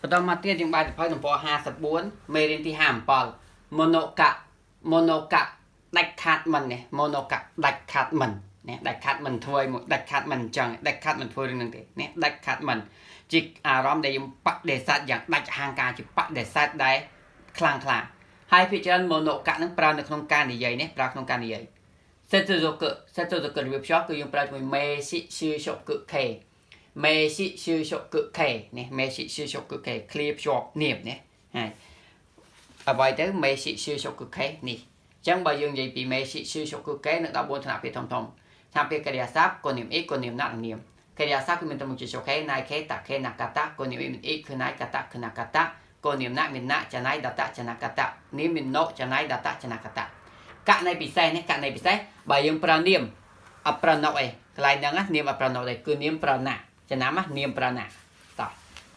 Bắt đầu mà tiên chúng bài phải đồng bộ 54 mê đến thì hàm bò monoca đạch khát mình này monoca đạch khát mình nè đạch khát mình thôi một đạch khát mình chẳng đạch khát mình thôi đừng nè đạch khát mình chỉ rõm để dùng bắt để sát dạng đạch hàng ca chỉ bắt để sát đấy khlang khlang hai phía trên monoca nó prao được không can gì vậy nè prao không can gì vậy sẽ từ từ việc shop cứ dùng prao với mê sĩ sư shop cự khề mê sĩ sư shop cự khề nè mê sĩ sư shop cự khề clip shop niệm nè hai ở vậy tới mê sĩ sư shop cự khề nè chẳng bao giờ gì bị mê sĩ sư shop cự khề nó đã buôn thằng bị thông thông thằng bị cái địa sáp còn niệm ít còn niệm nặng niệm cái địa sápคือมันต้องมีshop khề này khề tạc khề nạc kata còn niệm mình ítคือnày kataคือnạc kata còn niệm nặng mình nặngจะnày data จะ nạc kata នេះmình no จะnày data จะ nạc kata កណៃពិសេសនេះកណៃពិសេសបើយើងប្រើនាមអប្រណុកឯងកន្លែងហ្នឹងនាមអប្រណុកដែរគឺនាមប្រណាចំណាំនាមប្រណាតោះ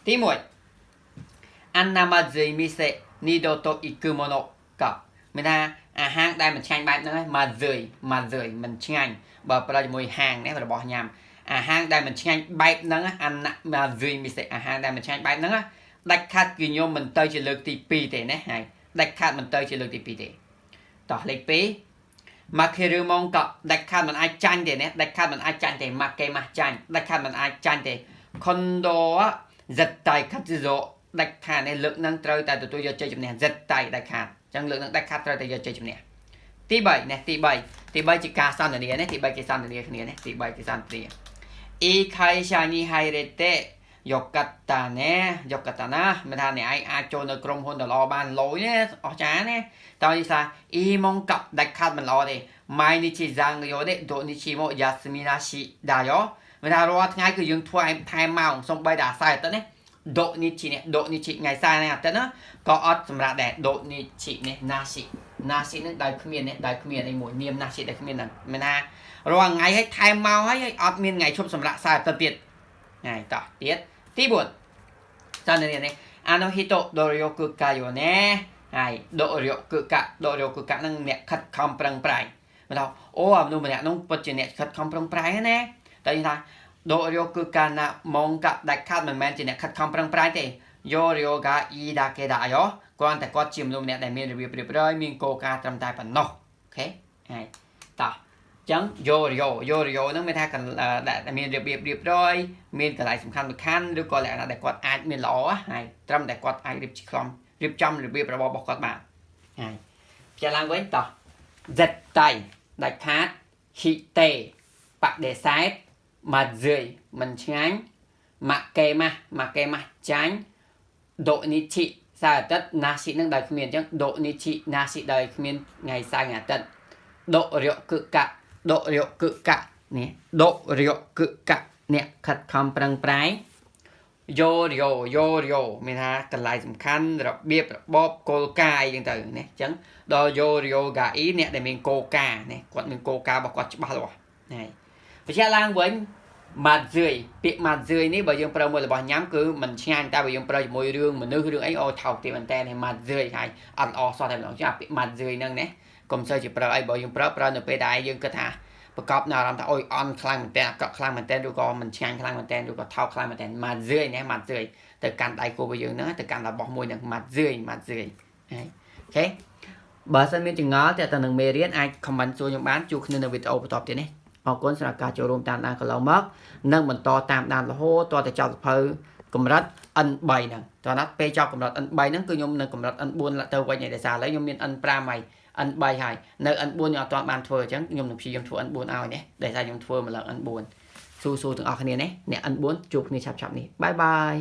ទី1 Anamazi mise nidoto ikumono កមានថាអាហារដែលមិនឆ្ងាញ់បែបហ្នឹងឯងមកមិនឆ្ងាញ់បើប្រើជាមួយហាងនេះរបស់ញ៉ាំអាហារដែលមិនឆ្ងាញ់បែបហ្នឹង Anamazi mise អាហារដែលមិនឆ្ងាញ់បែបហ្នឹងដាច់ខាត់គឺខ្ញុំមិនទៅជាលើកទី2ទេណាហើយដាច់ខាត់មិនទៅជាលើកទី2ទេតោះលេខ2មកគេរឿងមកក៏ដាច់ខាត់មិនអាចចាញ់ទេណាដាច់ខាត់មិនអាចចាញ់ទេមកគេមកចាញ់ដាច់ខាត់មិនអាចចាញ់ទេខុនដូ絶対勝つぞដាច់ខាត់នេះលើកនឹងត្រូវតែទទួលយកជ័យជំនះ絶対ដាច់ខាត់អញ្ចឹងលើកនឹងដាច់ខាត់ត្រូវតែយកជ័យជំនះទី3ណាទី3ជាការសន្ទនាណាទី3គេសន្ទនាគ្នាណាទី3គេសន្ទនាអ៊ីខៃឆានីហៃរេតេយកកាតាណាយកកាតាណាមិនថាអ្នកឯងអាចចូលនៅក្រុមហ៊ុនដ៏ល្អបានលយណាអស្ចារ្យណាតើនិយាយថាអ៊ីម៉ុងកាប់ដាច់ខាត់មិនល្អទេម៉ៃនីជីហ្សាងយោទេដូនីជីម៉ូយ៉ាស្មីណាស៊ីដាយ៉ូមិនថារាល់ថ្ងៃគឺយើងធ្វើឲ្យថែមម៉ោងសំបីតែអាស័យទៅណាដូនីជីនេះដូនីជីថ្ងៃសារនេះអត់ទៅណាក៏អត់សម្រាប់ដែរដូនីជីនេះណាស៊ីនេះដោយគ្មាននេះដោយគ្មានអីមួយនាមណាស៊ីដែលគ្មានហ្នឹងមិនថារាល់ថ្ងៃឲ្យថែមម៉ោងឲ្យអត់មានថ្ងៃឈប់សម្រាប់សារទៅទៀតថ្ងៃតោះទៀតទី4ចាននេះអាណូហ៊ីតូដូរីយ៉ូគឺកាយ៉ូណែហើយដូរីយ៉ូគឺកានឹងអ្នកខិតខំប្រឹងប្រែងមិនថាអូអាមនុស្សម្នាក់នោះពិតជាអ្នកខិតខំប្រឹងប្រែងណាតែនិយាយថាដូរីយ៉ូគឺកាណាម៉ងកាដាច់ខាត់មិនមែនជាអ្នកខិតខំប្រឹងប្រែងទេយោរីយ៉ូកាអ៊ីដាកេដាយ៉ូគាត់តែគាត់ជាមនុស្សម្នាក់ដែលមានរបៀបរៀបរយមានគោលការណ៍ត្រឹមតែប៉ុណ្ណោះអូខេហើយតោះចឹងយោរីយ៉ូហ្នឹងមានថាដែលមានរបៀបរៀបរយមានកន្លែងសំខាន់ឬក៏លក្ខណៈដែលគាត់អាចមានល្អហើយត្រឹមតែគាត់អាចរៀបចំរបៀបរបស់គាត់បានហើយផ្សាយឡើងវិញតោះ 絶対ដាច់ខាត ហ៊ីតេបដិសេធមកជឿមិនឆ្ងាញ់មកគេម៉ាស់ចាញ់ដូនីឈីសារអាទិត្យណាស៊ីនឹងដោយគ្មានអញ្ចឹងដូនីឈីណាស៊ីដោយគ្មានថ្ងៃសៅរ៍ថ្ងៃអាទិត្យដូរីយ៉ូគឺកានេះដូរីយ៉ូគឺកាអ្នកខិតខំប្រឹងប្រែងយោរីយ៉ូមានថាកន្លែងសំខាន់របៀបរបបគោលការណ៍អីចឹងទៅណាអញ្ចឹងដល់យោរីយ៉ូកាអ៊ីអ្នកដែលមានគោលការណ៍ណាគាត់មានគោលការណ៍របស់គាត់ច្បាស់លាស់ហើយបញ្ជាក់ឡើងវិញម៉ាត់ជឿពាក្យម៉ាត់ជឿនេះបើយើងប្រើមួយរបស់ញ៉ាំគឺមិនឆ្ងាញ់តែបើយើងប្រើជាមួយរឿងមនុស្សរឿងអីអូថោកទៀតមែនតើម៉ាត់ជឿហើយអត់ល្អសោះតែម្ដងចាពាក្យម៉ាត់ជឿហ្នឹងណាកុំសូវជាប្រើអីបើយើងប្រើនៅពេលដែលយើងគិតថាប្រកបនៅអារម្មណ៍ថាអូយអន់ខ្លាំងមែនតើអាក្រក់ខ្លាំងមែនតើឬក៏មិនឆ្ងាញ់ខ្លាំងមែនតើឬក៏ថោកខ្លាំងមែនតើម៉ាត់ជឿណាម៉ាត់ជឿទៅកាន់ដៃគូរបស់យើងហ្នឹងទៅកាន់របស់មួយហ្នឹងម៉ាត់ជឿហើយអូខេបើសិនមានចង្អល់តែនឹងមេរៀនអាច comment សួរខ្ញុំបានជួបគ្នានៅវីដេអូបន្តទៀតនេះអរគុណសម្រាប់ការចូលរួមតាមដានកន្លងមកនិងបន្តតាមដានរហូតតទៅចប់សភៅកម្រិត N3 ហ្នឹងតើណាត់ពេលចប់កម្រិត N3 ហ្នឹងគឺខ្ញុំនៅកម្រិត N4 ទៅវិញឯដោយសារឥឡូវខ្ញុំមាន N5 ហើយ N3 ហើយនៅ N4 ខ្ញុំអត់ទាន់បានធ្វើអញ្ចឹងខ្ញុំនឹងព្យាយាមធ្វើ N4 ឲ្យណាដោយសារខ្ញុំធ្វើមកឡើង N4 ស៊ូទាំងអស់គ្នាណាអ្នក N4 ជួបគ្នាឆាប់ៗនេះបាយបាយ